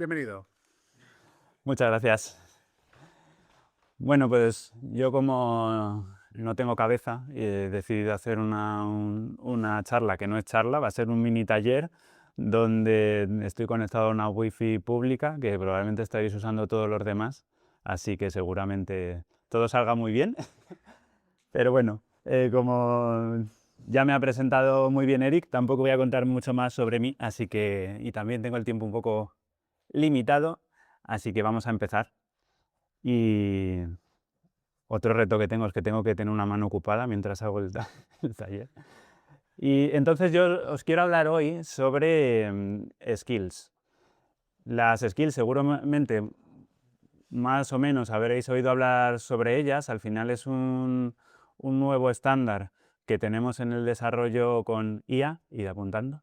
Bienvenido. Muchas gracias. Bueno, pues yo como no tengo cabeza he decidido hacer una charla que no es charla, va a ser un mini taller donde estoy conectado a una wifi pública que probablemente estaréis usando todos los demás, así que seguramente todo salga muy bien. Pero bueno, como ya me ha presentado muy bien Eric, tampoco voy a contar mucho más sobre mí, así que, y también tengo el tiempo un poco limitado, así que vamos a empezar. Y otro reto que tengo es que tengo que tener una mano ocupada mientras hago el taller. Y entonces yo os quiero hablar hoy sobre skills. Las skills seguramente más o menos habréis oído hablar sobre ellas. Al final es un nuevo estándar que tenemos en el desarrollo con IA, id apuntando,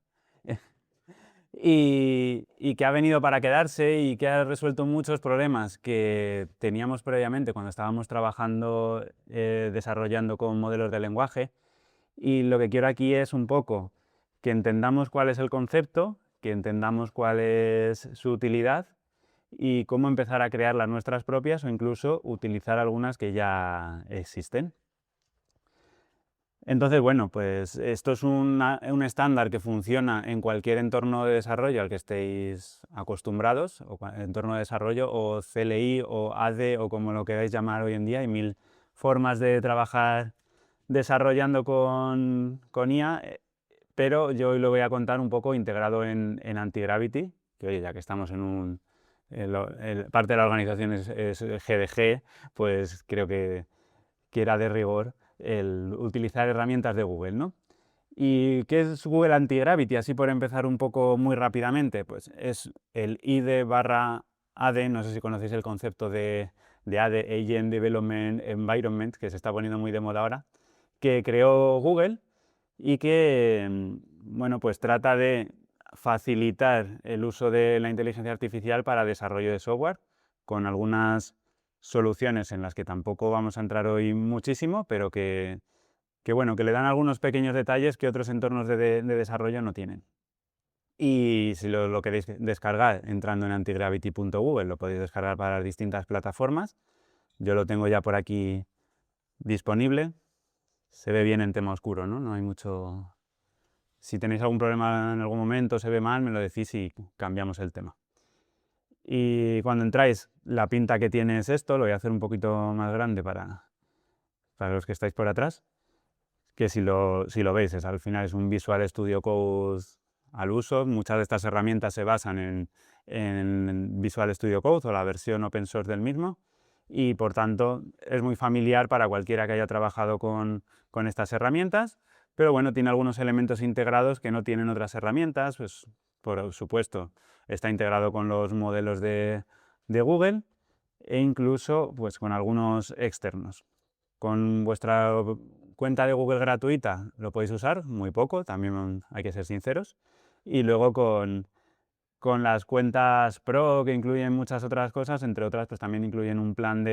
y que ha venido para quedarse y que ha resuelto muchos problemas que teníamos previamente cuando estábamos trabajando, desarrollando con modelos de lenguaje. Y lo que quiero aquí es un poco que entendamos cuál es el concepto, que entendamos cuál es su utilidad y cómo empezar a crear las nuestras propias o incluso utilizar algunas que ya existen. Entonces, bueno, pues esto es un estándar que funciona en cualquier entorno de desarrollo al que estéis acostumbrados, o entorno de desarrollo, o CLI, o AD, o como lo queráis llamar hoy en día. Hay mil formas de trabajar desarrollando con IA, pero yo hoy lo voy a contar un poco integrado en Antigravity, que oye, ya que estamos en parte de la organización es GDG, pues creo que era de rigor el utilizar herramientas de Google, ¿no? ¿Y qué es Google Antigravity? Así por empezar un poco muy rápidamente, pues es el IDE barra AD, no sé si conocéis el concepto de AD, Agent Development Environment, que se está poniendo muy de moda ahora, que creó Google y que, bueno, pues trata de facilitar el uso de la inteligencia artificial para desarrollo de software, con algunas soluciones en las que tampoco vamos a entrar hoy muchísimo, pero que bueno, que le dan algunos pequeños detalles que otros entornos de desarrollo no tienen. Y si lo queréis descargar entrando en antigravity.google, lo podéis descargar para las distintas plataformas. Yo lo tengo ya por aquí disponible. Se ve bien en tema oscuro, ¿no? No hay mucho... Si tenéis algún problema en algún momento, se ve mal, me lo decís y cambiamos el tema. Y cuando entráis, la pinta que tiene es esto, lo voy a hacer un poquito más grande para los que estáis por atrás, que si lo veis, al final es un Visual Studio Code al uso. Muchas de estas herramientas se basan en Visual Studio Code o la versión open source del mismo, y por tanto es muy familiar para cualquiera que haya trabajado con estas herramientas, pero bueno, tiene algunos elementos integrados que no tienen otras herramientas. Pues por supuesto está integrado con los modelos de Google e incluso pues con algunos externos. Con vuestra cuenta de Google gratuita lo podéis usar, muy poco, también hay que ser sinceros. Y luego con las cuentas Pro, que incluyen muchas otras cosas, entre otras pues también incluyen un plan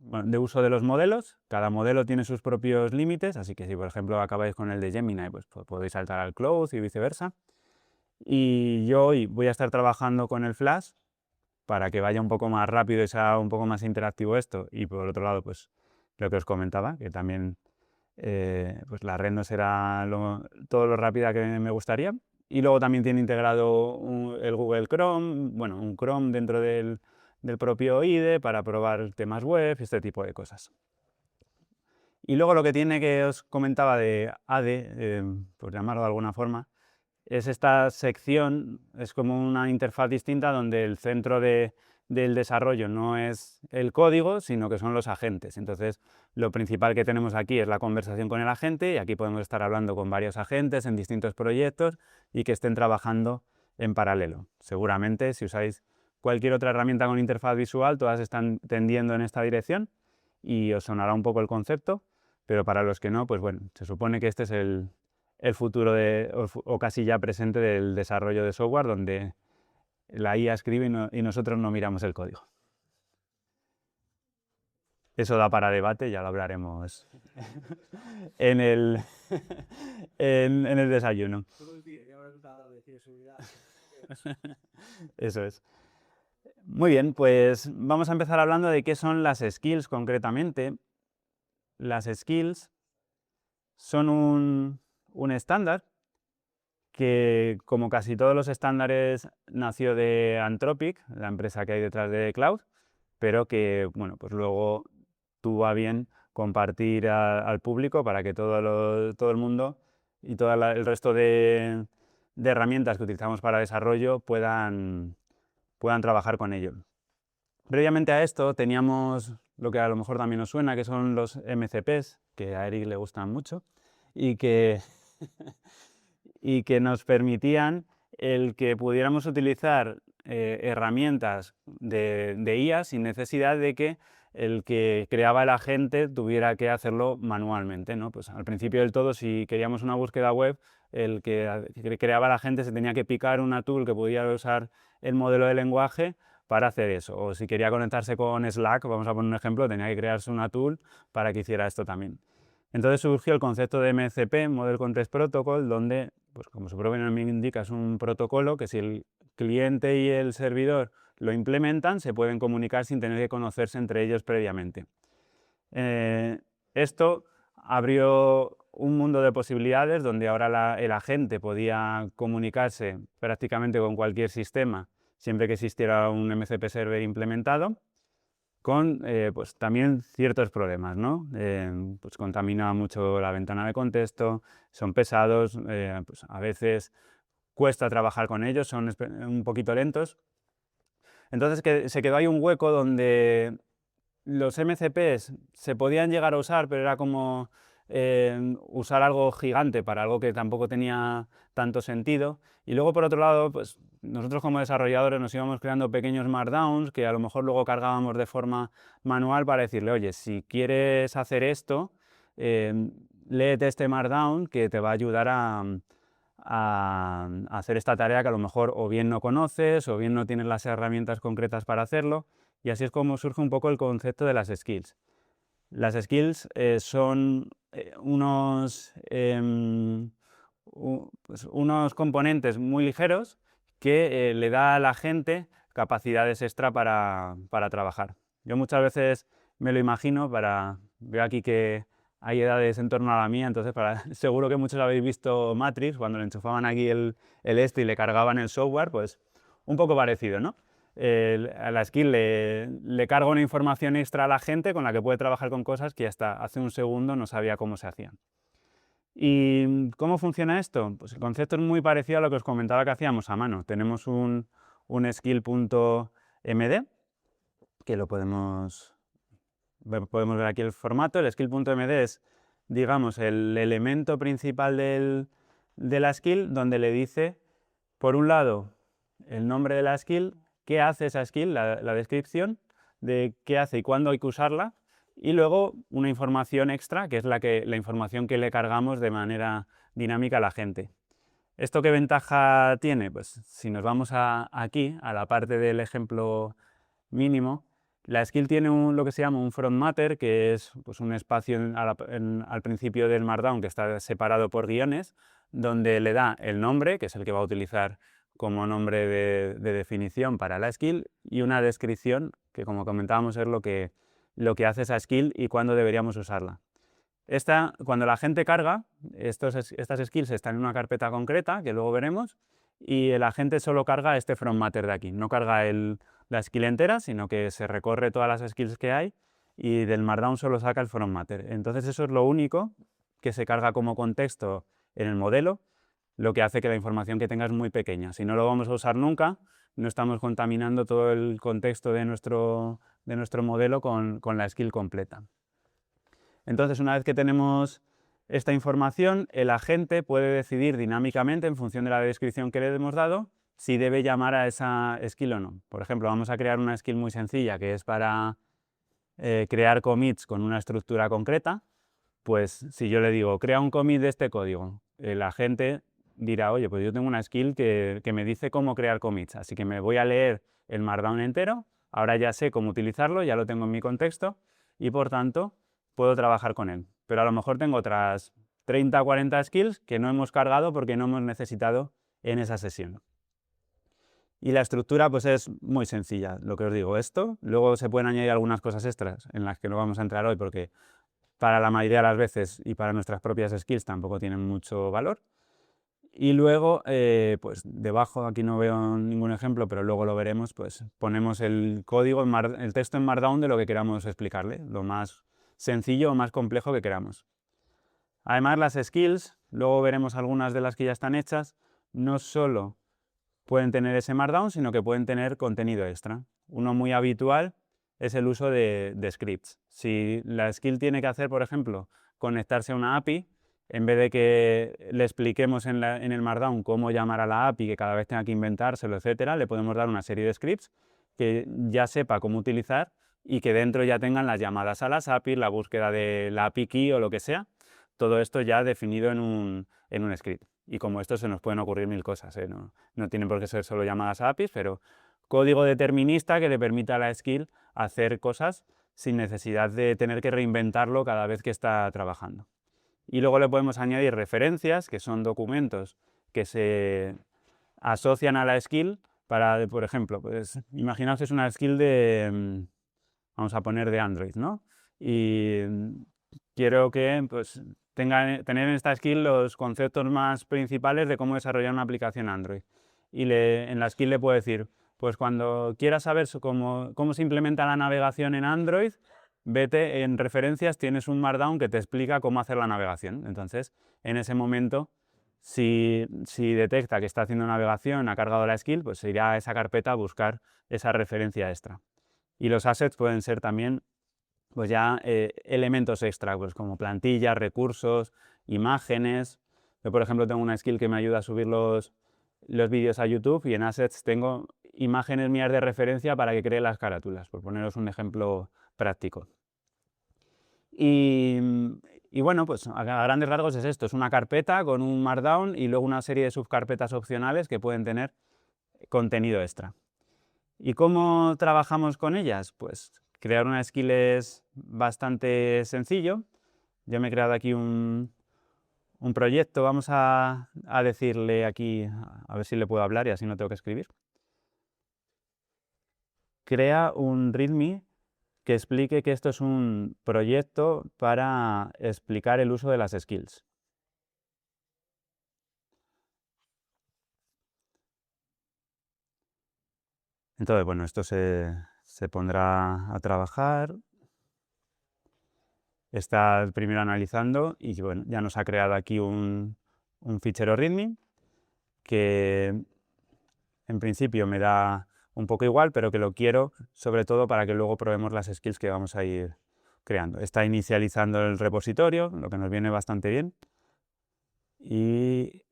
bueno, de uso de los modelos. Cada modelo tiene sus propios límites, así que si por ejemplo acabáis con el de Gemini, pues podéis saltar al Cloud y viceversa. Y yo hoy voy a estar trabajando con el Flash para que vaya un poco más rápido y sea un poco más interactivo esto. Y por otro lado, pues lo que os comentaba, que también pues la red no será todo lo rápida que me gustaría. Y luego también tiene integrado el Google Chrome, bueno, un Chrome dentro del propio IDE para probar temas web y este tipo de cosas. Y luego lo que tiene, que os comentaba de ADE, por llamarlo de alguna forma, es esta sección, es como una interfaz distinta donde el centro del desarrollo no es el código, sino que son los agentes. Entonces, lo principal que tenemos aquí es la conversación con el agente, y aquí podemos estar hablando con varios agentes en distintos proyectos y que estén trabajando en paralelo. Seguramente, si usáis cualquier otra herramienta con interfaz visual, todas están tendiendo en esta dirección y os sonará un poco el concepto, pero para los que no, pues bueno, se supone que este es el futuro o casi ya presente del desarrollo de software, donde la IA escribe y nosotros no miramos el código. Eso da para debate, ya lo hablaremos en el desayuno. Eso es. Muy bien, pues vamos a empezar hablando de qué son las skills concretamente. Las skills son un estándar que, como casi todos los estándares, nació de Anthropic, la empresa que hay detrás de Cloud, pero que, bueno, pues luego tuvo a bien compartir al público para que todo el mundo y todo el resto de herramientas que utilizamos para desarrollo puedan trabajar con ello. Previamente a esto teníamos lo que a lo mejor también os suena, que son los MCPs, que a Eric le gustan mucho, y que, y que nos permitían el que pudiéramos utilizar herramientas de IA sin necesidad de que el que creaba el agente tuviera que hacerlo manualmente, ¿no? Pues al principio del todo, si queríamos una búsqueda web, el que creaba el agente se tenía que picar una tool que pudiera usar el modelo de lenguaje para hacer eso. O si quería conectarse con Slack, vamos a poner un ejemplo, tenía que crearse una tool para que hiciera esto también. Entonces surgió el concepto de MCP, Model Context Protocol, donde, pues como su propio nombre indica, es un protocolo que si el cliente y el servidor lo implementan, se pueden comunicar sin tener que conocerse entre ellos previamente. Esto abrió un mundo de posibilidades donde ahora el agente podía comunicarse prácticamente con cualquier sistema siempre que existiera un MCP server implementado, con pues también ciertos problemas, ¿no? Pues contamina mucho la ventana de contexto, son pesados, pues a veces cuesta trabajar con ellos, son un poquito lentos. Entonces se quedó ahí un hueco donde los MCPs se podían llegar a usar, pero era como usar algo gigante para algo que tampoco tenía tanto sentido. Y luego, por otro lado, pues nosotros como desarrolladores nos íbamos creando pequeños markdowns que a lo mejor luego cargábamos de forma manual para decirle, oye, si quieres hacer esto, léete este markdown que te va a ayudar a hacer esta tarea que a lo mejor o bien no conoces o bien no tienes las herramientas concretas para hacerlo. Y así es como surge un poco el concepto de las skills. Las skills son pues unos componentes muy ligeros que le da a la gente capacidades extra para trabajar. Yo muchas veces me lo imagino, veo aquí que hay edades en torno a la mía, entonces seguro que muchos habéis visto Matrix, cuando le enchufaban aquí el y le cargaban el software, pues un poco parecido, ¿no? A la skill le carga una información extra a la gente con la que puede trabajar con cosas que hasta hace un segundo no sabía cómo se hacían. ¿Y cómo funciona esto? Pues el concepto es muy parecido a lo que os comentaba que hacíamos a mano. Tenemos un skill.md, que lo podemos ver aquí el formato. El skill.md es, digamos, el elemento principal de la skill, donde le dice, por un lado, el nombre de la skill, qué hace esa skill, la descripción de qué hace y cuándo hay que usarla, y luego una información extra, que es la información que le cargamos de manera dinámica a la gente. ¿Esto qué ventaja tiene? Pues si nos vamos aquí, a la parte del ejemplo mínimo, la skill tiene lo que se llama un front matter, que es pues, un espacio al principio del Markdown que está separado por guiones, donde le da el nombre, que es el que va a utilizar como nombre de definición para la skill, y una descripción, que como comentábamos es lo que hace esa skill y cuándo deberíamos usarla. Cuando la gente carga, estas skills están en una carpeta concreta, que luego veremos, y el agente solo carga este front matter de aquí, no carga la skill entera, sino que se recorre todas las skills que hay y del Markdown solo saca el front matter. Entonces eso es lo único que se carga como contexto en el modelo, lo que hace que la información que tenga es muy pequeña. Si no lo vamos a usar nunca, no estamos contaminando todo el contexto de nuestro modelo con la skill completa. Entonces, una vez que tenemos esta información, el agente puede decidir dinámicamente, en función de la descripción que le hemos dado, si debe llamar a esa skill o no. Por ejemplo, vamos a crear una skill muy sencilla que es para crear commits con una estructura concreta. Pues si yo le digo, crea un commit de este código, el agente dirá, oye, pues yo tengo una skill que me dice cómo crear commits, así que me voy a leer el Markdown entero, ahora ya sé cómo utilizarlo, ya lo tengo en mi contexto y por tanto puedo trabajar con él. Pero a lo mejor tengo otras 30 o 40 skills que no hemos cargado porque no hemos necesitado en esa sesión. Y la estructura pues es muy sencilla, lo que os digo, esto. Luego se pueden añadir algunas cosas extras en las que no vamos a entrar hoy porque para la mayoría de las veces y para nuestras propias skills tampoco tienen mucho valor. Y luego, pues debajo, aquí no veo ningún ejemplo, pero luego lo veremos, pues ponemos el código, el texto en Markdown de lo que queramos explicarle, lo más sencillo o más complejo que queramos. Además, las skills, luego veremos algunas de las que ya están hechas, no solo pueden tener ese Markdown, sino que pueden tener contenido extra. Uno muy habitual es el uso de scripts. Si la skill tiene que hacer, por ejemplo, conectarse a una API, en vez de que le expliquemos en el Markdown cómo llamar a la API, que cada vez tenga que inventárselo, etcétera, le podemos dar una serie de scripts que ya sepa cómo utilizar y que dentro ya tengan las llamadas a las APIs, la búsqueda de la API key o lo que sea, todo esto ya definido en un script. Y como esto se nos pueden ocurrir mil cosas, ¿eh? No tienen por qué ser solo llamadas a APIs, pero código determinista que le permita a la skill hacer cosas sin necesidad de tener que reinventarlo cada vez que está trabajando. Y luego le podemos añadir referencias, que son documentos que se asocian a la skill para, por ejemplo, pues imaginaos que es una skill de, vamos a poner de Android, ¿no? Y quiero que pues, tener en esta skill los conceptos más principales de cómo desarrollar una aplicación Android. Y en la skill le puedo decir, pues cuando quieras saber cómo se implementa la navegación en Android, vete en referencias, tienes un Markdown que te explica cómo hacer la navegación. Entonces, en ese momento, si detecta que está haciendo navegación, ha cargado la skill, pues se irá a esa carpeta a buscar esa referencia extra. Y los assets pueden ser también pues ya elementos extra, pues como plantillas, recursos, imágenes. Yo, por ejemplo, tengo una skill que me ayuda a subir los vídeos a YouTube y en assets tengo imágenes mías de referencia para que cree las carátulas, por poneros un ejemplo práctico. Y bueno, pues a grandes rasgos es esto, es una carpeta con un Markdown y luego una serie de subcarpetas opcionales que pueden tener contenido extra. ¿Y cómo trabajamos con ellas? Pues crear una skill es bastante sencillo. Yo me he creado aquí un proyecto, vamos a decirle aquí, a ver si le puedo hablar y así no tengo que escribir. Crea un README que explique que esto es un proyecto para explicar el uso de las skills. Entonces, bueno, esto se pondrá a trabajar. Está primero analizando y bueno, ya nos ha creado aquí un fichero README que en principio me da un poco igual, pero que lo quiero sobre todo para que luego probemos las skills que vamos a ir creando. Está inicializando el repositorio, lo que nos viene bastante bien. Y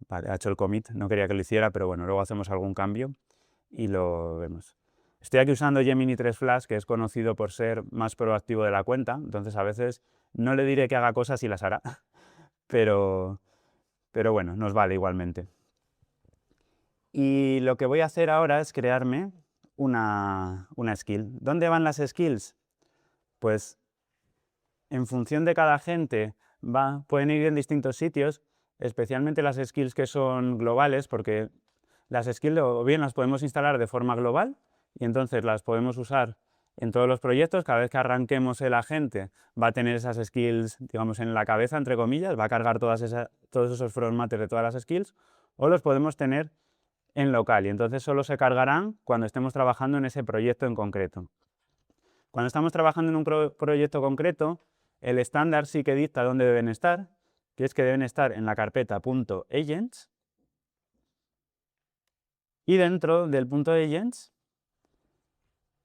vale, ha hecho el commit, no quería que lo hiciera, pero bueno, luego hacemos algún cambio y lo vemos. Estoy aquí usando Gemini 3 Flash, que es conocido por ser más proactivo de la cuenta, entonces a veces no le diré que haga cosas y las hará, pero bueno, nos vale igualmente. Y lo que voy a hacer ahora es crearme una skill. ¿Dónde van las skills? Pues en función de cada gente pueden ir en distintos sitios, especialmente las skills que son globales, porque las skills o bien las podemos instalar de forma global y entonces las podemos usar en todos los proyectos. Cada vez que arranquemos el agente va a tener esas skills, digamos, en la cabeza, entre comillas, va a cargar todos esos formatos de todas las skills, o los podemos tener en local y entonces solo se cargarán cuando estemos trabajando en ese proyecto en concreto. Cuando estamos trabajando en un proyecto concreto, el estándar sí que dicta dónde deben estar, que es que deben estar en la carpeta .agents y dentro del .agents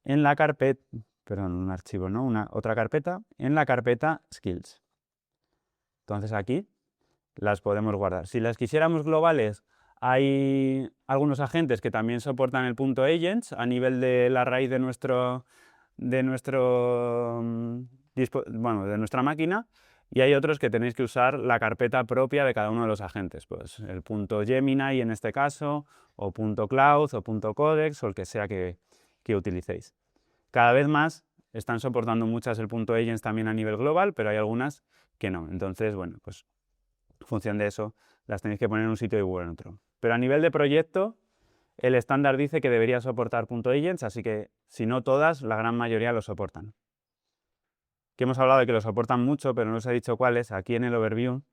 en la carpeta, perdón, un archivo, ¿no? Otra carpeta, en la carpeta skills. Entonces aquí las podemos guardar. Si las quisiéramos globales, hay algunos agentes que también soportan el .agents a nivel de la raíz de de nuestra máquina, y hay otros que tenéis que usar la carpeta propia de cada uno de los agentes, pues el .gemini en este caso, o .cloud, o .codex, o el que sea que utilicéis. Cada vez más están soportando muchas el .agents también a nivel global, pero hay algunas que no. Entonces, bueno, pues en función de eso las tenéis que poner en un sitio y en otro. Pero a nivel de proyecto, el estándar dice que debería soportar .agents, así que si no todas, la gran mayoría lo soportan. Que hemos hablado de que lo soportan mucho, pero no os he dicho cuáles. Aquí en el overview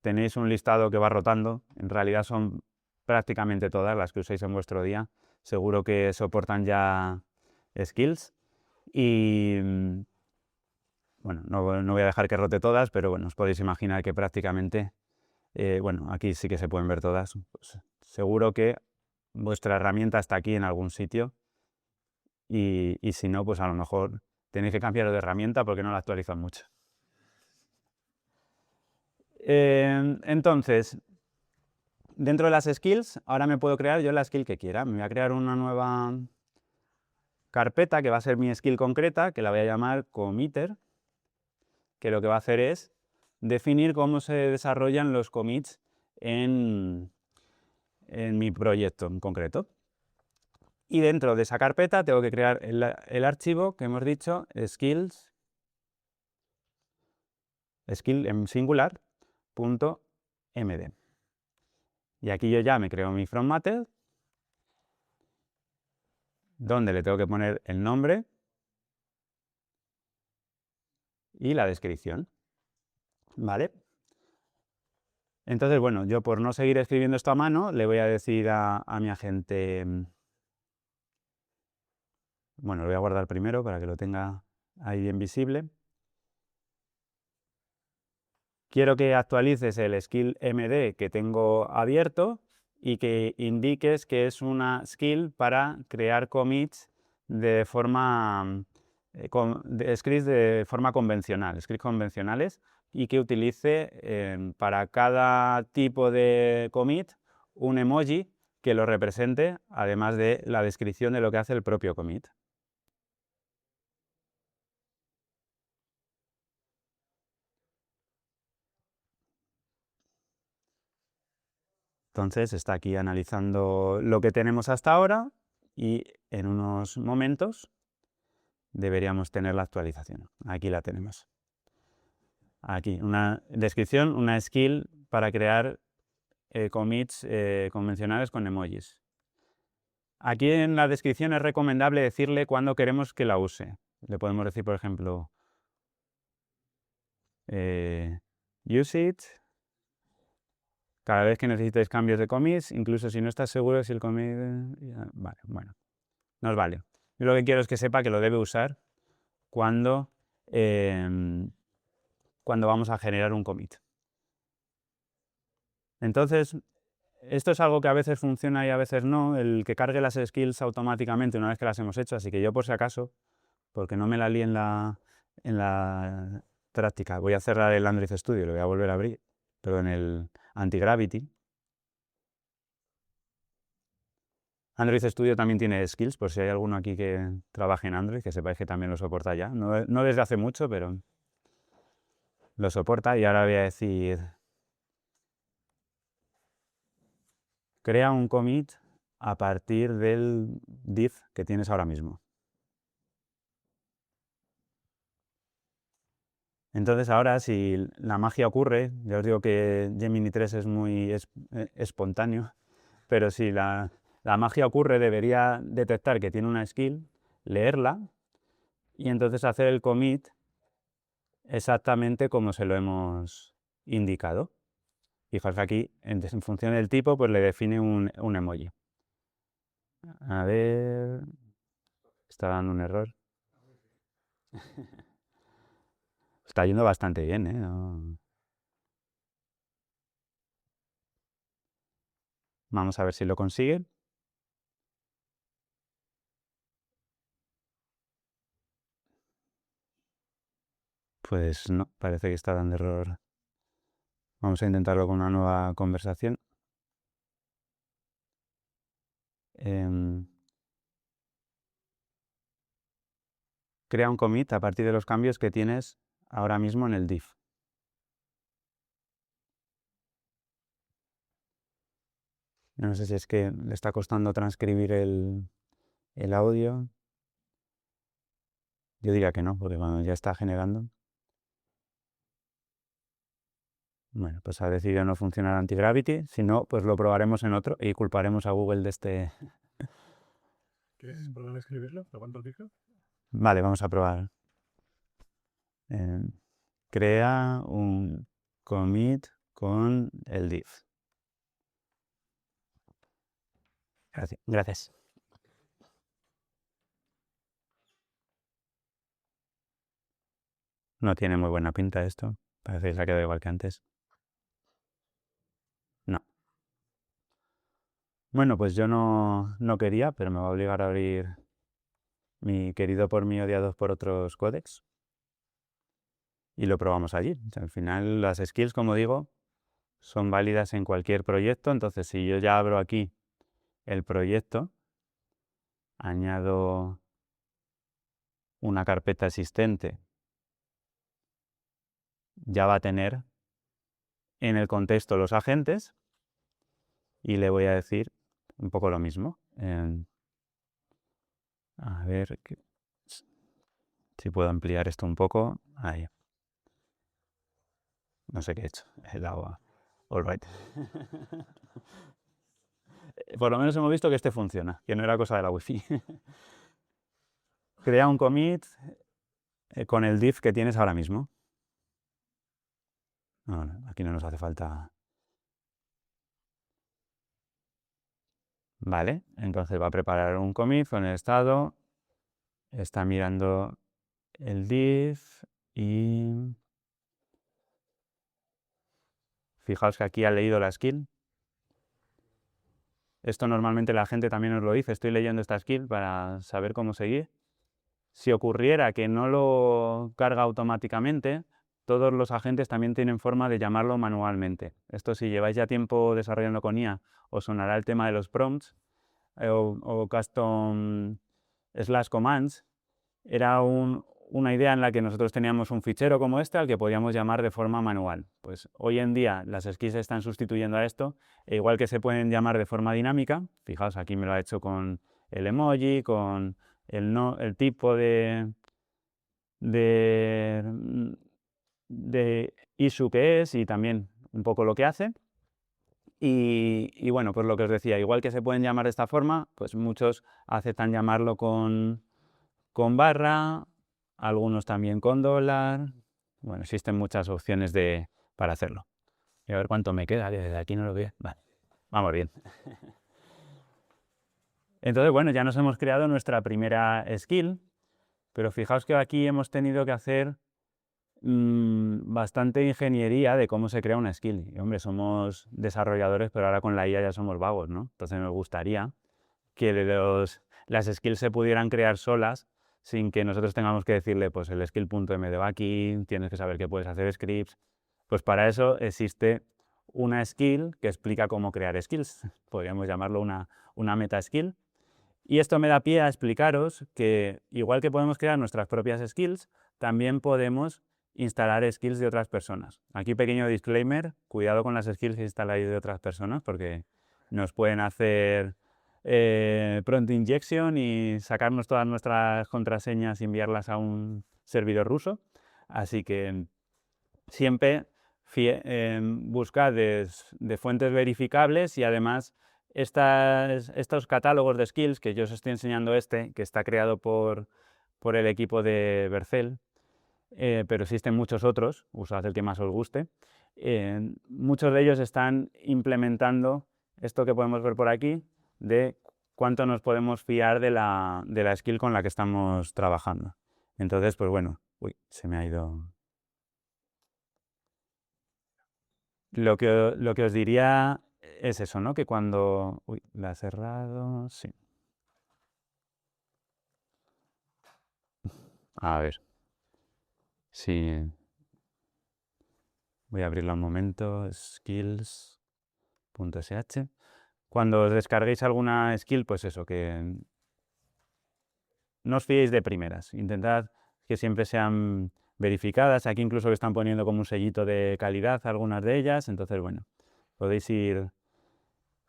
tenéis un listado que va rotando. En realidad son prácticamente todas las que uséis en vuestro día. Seguro que soportan ya skills. Y bueno, no voy a dejar que rote todas, pero bueno, os podéis imaginar que prácticamente, bueno, aquí sí que se pueden ver todas. Pues seguro que vuestra herramienta está aquí en algún sitio y si no, pues a lo mejor tenéis que cambiar de herramienta porque no la actualizan mucho. Entonces, dentro de las skills, ahora me puedo crear yo la skill que quiera. Me voy a crear una nueva carpeta que va a ser mi skill concreta, que la voy a llamar committer, que lo que va a hacer es definir cómo se desarrollan los commits en mi proyecto en concreto. Y dentro de esa carpeta tengo que crear el archivo que hemos dicho, skills, skill en singular, .md. Y aquí yo ya me creo mi from method, donde le tengo que poner el nombre y la descripción. ¿Vale? Entonces, bueno, yo por no seguir escribiendo esto a mano, le voy a decir a mi agente, bueno, lo voy a guardar primero para que lo tenga ahí bien visible. Quiero que actualices el skill MD que tengo abierto y que indiques que es una skill para crear commits de forma, scripts de forma convencional, scripts convencionales, y que utilice para cada tipo de commit un emoji que lo represente, además de la descripción de lo que hace el propio commit. Entonces está aquí analizando lo que tenemos hasta ahora y en unos momentos deberíamos tener la actualización. Aquí la tenemos. Aquí, una descripción, una skill para crear commits convencionales con emojis. Aquí en la descripción es recomendable decirle cuándo queremos que la use. Le podemos decir, por ejemplo, use it cada vez que necesitéis cambios de commits, incluso si no estás seguro si el commit... Vale, bueno, nos vale. Yo lo que quiero es que sepa que lo debe usar cuando, cuando vamos a generar un commit. Entonces, esto es algo que a veces funciona y a veces no, el que cargue las skills automáticamente una vez que las hemos hecho, así que yo por si acaso, porque no me la lié en la práctica, voy a cerrar el Android Studio, lo voy a volver a abrir, pero en el Anti-Gravity. Android Studio también tiene skills, por si hay alguno aquí que trabaje en Android, que sepáis que también lo soporta ya. No desde hace mucho, pero lo soporta. Y ahora voy a decir, crea un commit a partir del div que tienes ahora mismo. Entonces ahora, si la magia ocurre, ya os digo que Gemini 3 es muy espontáneo, pero si la magia ocurre, debería detectar que tiene una skill, leerla y entonces hacer el commit exactamente como se lo hemos indicado. Fijaos que aquí, en función del tipo, pues le define un emoji. A ver, está dando un error. Está yendo bastante bien, ¿eh? Vamos a ver si lo consigue. Pues no, parece que está dando error. Vamos a intentarlo con una nueva conversación. Crea un commit a partir de los cambios que tienes ahora mismo en el div. No sé si es que le está costando transcribir el audio. Yo diría que no, porque cuando ya está generando. Bueno, pues ha decidido no funcionar Antigravity. Si no, pues lo probaremos en otro y culparemos a Google de este. ¿Quieres probar a escribirlo? ¿Lo cuánto dijo? Vale, vamos a probar. Crea un commit con el div. Gracias. No tiene muy buena pinta esto. Parece que se ha quedado igual que antes. No. Bueno, pues yo no quería, pero me va a obligar a abrir mi querido por mí, odiado por otros códex. Y lo probamos allí. O sea, al final las skills, como digo, son válidas en cualquier proyecto. Entonces, si yo ya abro aquí el proyecto, añado una carpeta existente, ya va a tener en el contexto los agentes y le voy a decir un poco lo mismo. A ver si puedo ampliar esto un poco. Ahí. No sé qué he hecho. El agua. All right. Por lo menos hemos visto que este funciona, que no era cosa de la wifi. Crea un commit con el div que tienes ahora mismo. No, aquí no nos hace falta. Vale, entonces va a preparar un commit con el estado. Está mirando el div y fijaos que aquí ha leído la skill. Esto normalmente la gente también os lo dice. Estoy leyendo esta skill para saber cómo seguir. Si ocurriera que no lo carga automáticamente, todos los agentes también tienen forma de llamarlo manualmente. Esto, si lleváis ya tiempo desarrollando con IA, os sonará el tema de los prompts o custom slash commands. Era una idea en la que nosotros teníamos un fichero como este al que podíamos llamar de forma manual. Pues hoy en día las skills están sustituyendo a esto, e igual que se pueden llamar de forma dinámica, fijaos, aquí me lo ha hecho con el emoji, con el tipo de issue que es y también un poco lo que hace. Y bueno, pues lo que os decía, igual que se pueden llamar de esta forma, pues muchos aceptan llamarlo con barra, algunos también con dólar. Bueno, existen muchas opciones para hacerlo. Y a ver cuánto me queda, que desde aquí no lo veo. Vale, vamos bien. Entonces, bueno, ya nos hemos creado nuestra primera skill, pero fijaos que aquí hemos tenido que hacer bastante ingeniería de cómo se crea una skill. Y hombre, somos desarrolladores, pero ahora con la IA ya somos vagos, ¿no? Entonces nos gustaría que las skills se pudieran crear solas sin que nosotros tengamos que decirle, pues el skill.md va aquí, tienes que saber que puedes hacer scripts. Pues para eso existe una skill que explica cómo crear skills. Podríamos llamarlo una meta skill. Y esto me da pie a explicaros que, igual que podemos crear nuestras propias skills, también podemos instalar skills de otras personas. Aquí pequeño disclaimer, cuidado con las skills que instaláis de otras personas porque nos pueden hacer prompt injection y sacarnos todas nuestras contraseñas y enviarlas a un servidor ruso. Así que siempre buscad de fuentes verificables y además estos catálogos de skills que yo os estoy enseñando que está creado por el equipo de Bercel, pero existen muchos otros, usad el que más os guste. Muchos de ellos están implementando esto que podemos ver por aquí, de cuánto nos podemos fiar de la skill con la que estamos trabajando. Entonces, pues bueno, uy, se me ha ido. Lo que os diría es eso, ¿no? Que cuando. Uy, la ha cerrado. Sí. A ver. Sí. Voy a abrirlo un momento. Skills.sh. Cuando os descarguéis alguna skill, pues eso, que no os fiéis de primeras. Intentad que siempre sean verificadas. Aquí incluso que están poniendo como un sellito de calidad algunas de ellas. Entonces, bueno, podéis ir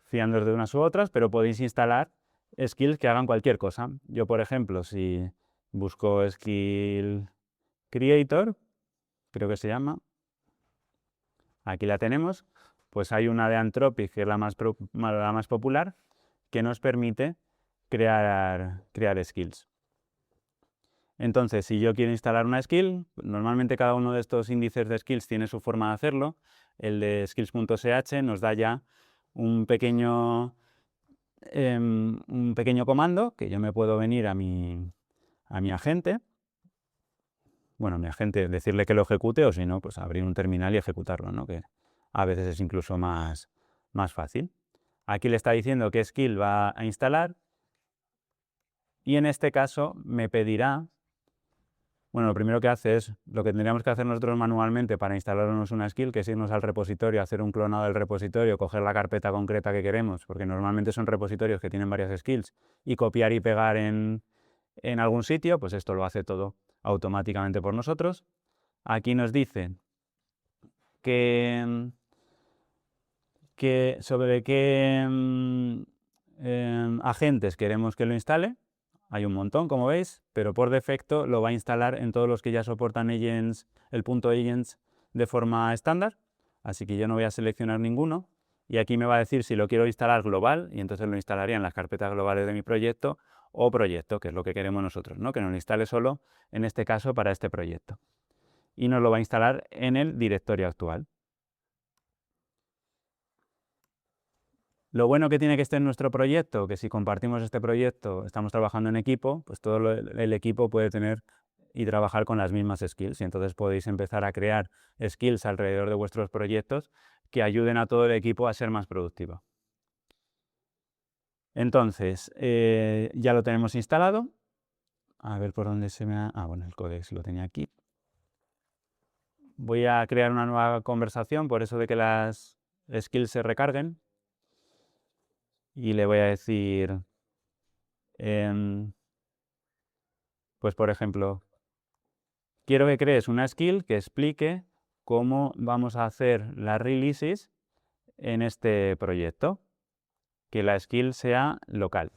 fiándoos de unas u otras, pero podéis instalar skills que hagan cualquier cosa. Yo, por ejemplo, si busco skill creator, creo que se llama, Aquí la tenemos. Pues hay una de Anthropic, que es la más popular, que nos permite crear skills. Entonces, si yo quiero instalar una skill, normalmente cada uno de estos índices de skills tiene su forma de hacerlo. El de skills.sh nos da ya un pequeño comando que yo me puedo venir a mi agente. Bueno, mi agente, decirle que lo ejecute, o si no, pues abrir un terminal y ejecutarlo, ¿no? Que a veces es incluso más fácil. Aquí le está diciendo qué skill va a instalar y en este caso me pedirá, bueno, lo primero que hace es lo que tendríamos que hacer nosotros manualmente para instalarnos una skill, que es irnos al repositorio, hacer un clonado del repositorio, coger la carpeta concreta que queremos, porque normalmente son repositorios que tienen varias skills, y copiar y pegar en algún sitio, pues esto lo hace todo automáticamente por nosotros. Aquí nos dice que sobre qué agentes queremos que lo instale. Hay un montón, como veis, pero por defecto lo va a instalar en todos los que ya soportan agents, el punto agents de forma estándar, así que yo no voy a seleccionar ninguno, y aquí me va a decir si lo quiero instalar global, y entonces lo instalaría en las carpetas globales de mi proyecto, o proyecto, que es lo que queremos nosotros, ¿no? Que nos lo instale solo, en este caso, para este proyecto. Y nos lo va a instalar en el directorio actual. Lo bueno que tiene que estar en nuestro proyecto, que si compartimos este proyecto, estamos trabajando en equipo, pues todo el equipo puede tener y trabajar con las mismas skills, y entonces podéis empezar a crear skills alrededor de vuestros proyectos que ayuden a todo el equipo a ser más productivo. Entonces, ya lo tenemos instalado. A ver por dónde se me ha... bueno, el codex lo tenía aquí. Voy a crear una nueva conversación, por eso de que las skills se recarguen. Y le voy a decir, pues por ejemplo, quiero que crees una skill que explique cómo vamos a hacer las releases en este proyecto, que la skill sea local.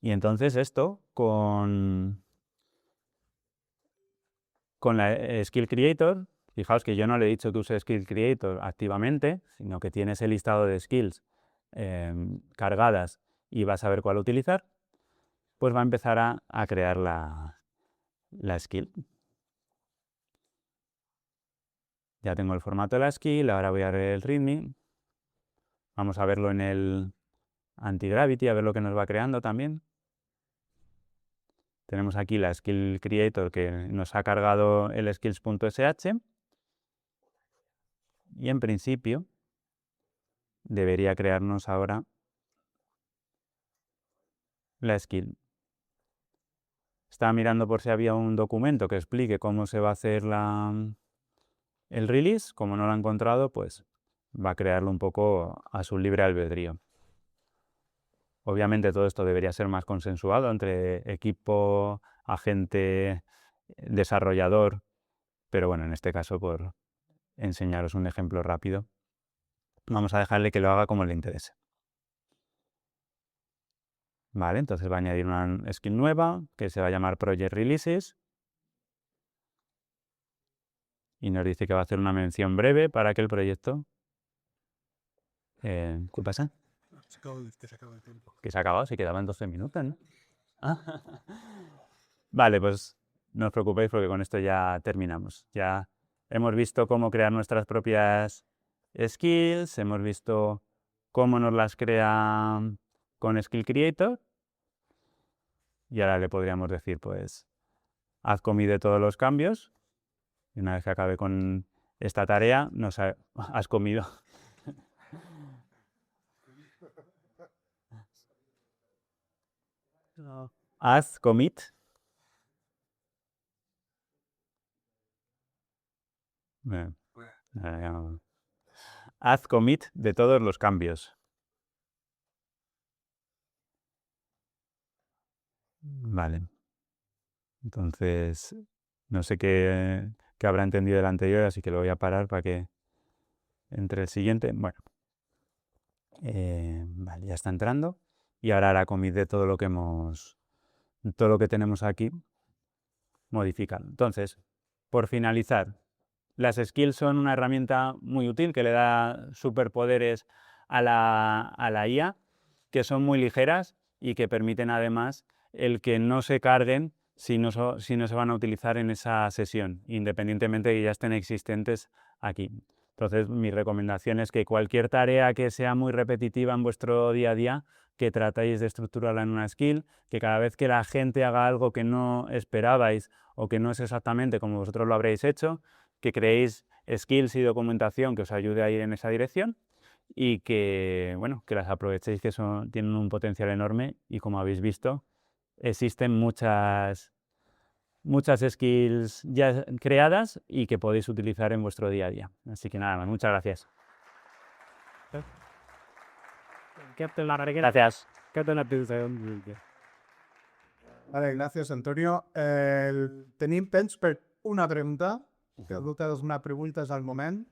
Y entonces esto con la Skill Creator, fijaos que yo no le he dicho que use Skill Creator activamente, sino que tiene ese listado de skills cargadas y va a saber cuál utilizar, pues va a empezar a crear la skill. Ya tengo el formato de la skill, ahora voy a ver el README. Vamos a verlo en el Anti-Gravity, a ver lo que nos va creando también. Tenemos aquí la Skill Creator que nos ha cargado el skills.sh y en principio debería crearnos ahora la skill. Estaba mirando por si había un documento que explique cómo se va a hacer el release. Como no lo ha encontrado, pues va a crearlo un poco a su libre albedrío. Obviamente todo esto debería ser más consensuado entre equipo, agente, desarrollador, pero bueno, en este caso, por enseñaros un ejemplo rápido, vamos a dejarle que lo haga como le interese. Vale, entonces va a añadir una skill nueva que se va a llamar Project Releases y nos dice que va a hacer una mención breve para que el proyecto... ¿Qué pasa? Se acabó el tiempo. Que se ha acabado, se quedaban 12 minutos, ¿no? Vale, pues no os preocupéis porque con esto ya terminamos. Ya hemos visto cómo crear nuestras propias skills, hemos visto cómo nos las crea con Skill Creator y ahora le podríamos decir, pues, haz commit de todos los cambios y una vez que acabe con esta tarea, has comido. Haz commit. Haz commit de todos los cambios. Vale. Entonces, no sé qué habrá entendido del anterior, así que lo voy a parar para que entre el siguiente. Bueno, vale, ya está entrando. Y ahora hará commit de todo lo que tenemos aquí. modifícalo. Entonces, por finalizar, las skills son una herramienta muy útil que le da superpoderes a la IA, que son muy ligeras y que permiten además el que no se carguen si no se van a utilizar en esa sesión, independientemente de que ya estén existentes aquí. Entonces, mi recomendación es que cualquier tarea que sea muy repetitiva en vuestro día a día, que tratéis de estructurarla en una skill, que cada vez que la gente haga algo que no esperabais o que no es exactamente como vosotros lo habréis hecho, que creéis skills y documentación que os ayude a ir en esa dirección y que, bueno, que las aprovechéis, que tienen un potencial enorme y, como habéis visto, existen muchas skills ya creadas y que podéis utilizar en vuestro día a día. Así que nada más, muchas gracias. Gracias. Vale, gracias, Antonio. Tenim temps per una pregunta. Totes una preguntes al moment.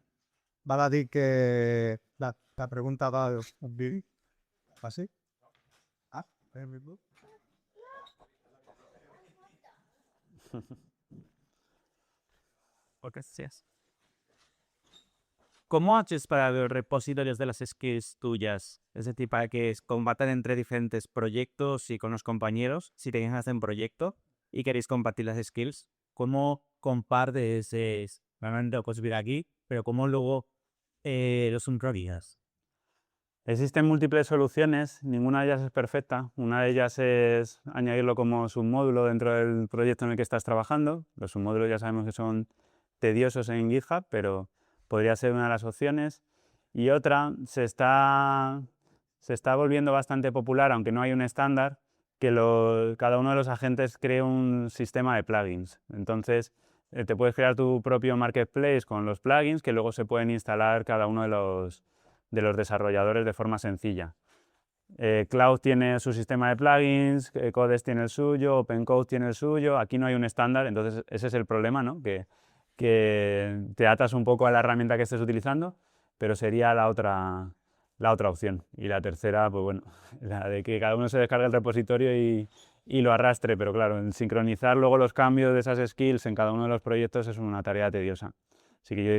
Val a dir que la pregunta va en vídeo. ¿Ah, sí? Ah, benvingut. Gracias. ¿Cómo haces para los repositorios de las skills tuyas? Es decir, para que combatan entre diferentes proyectos y con los compañeros, si tenéis hacen proyecto y queréis compartir las skills, ¿cómo compartes? Normalmente lo puedes ver aquí, pero ¿cómo luego los sincronizas? Existen múltiples soluciones, ninguna de ellas es perfecta. Una de ellas es añadirlo como submódulo dentro del proyecto en el que estás trabajando. Los submódulos ya sabemos que son tediosos en GitHub, pero podría ser una de las opciones. Y otra, se está volviendo bastante popular, aunque no hay un estándar, que cada uno de los agentes cree un sistema de plugins. Entonces, te puedes crear tu propio marketplace con los plugins que luego se pueden instalar cada uno de los desarrolladores de forma sencilla. Cloud tiene su sistema de plugins, Codes tiene el suyo, OpenCode tiene el suyo. Aquí no hay un estándar, entonces ese es el problema, ¿no? Que te atas un poco a la herramienta que estés utilizando, pero sería la otra opción. Y la tercera, pues bueno, la de que cada uno se descargue el repositorio y lo arrastre, pero claro, en sincronizar luego los cambios de esas skills en cada uno de los proyectos es una tarea tediosa. Así que yo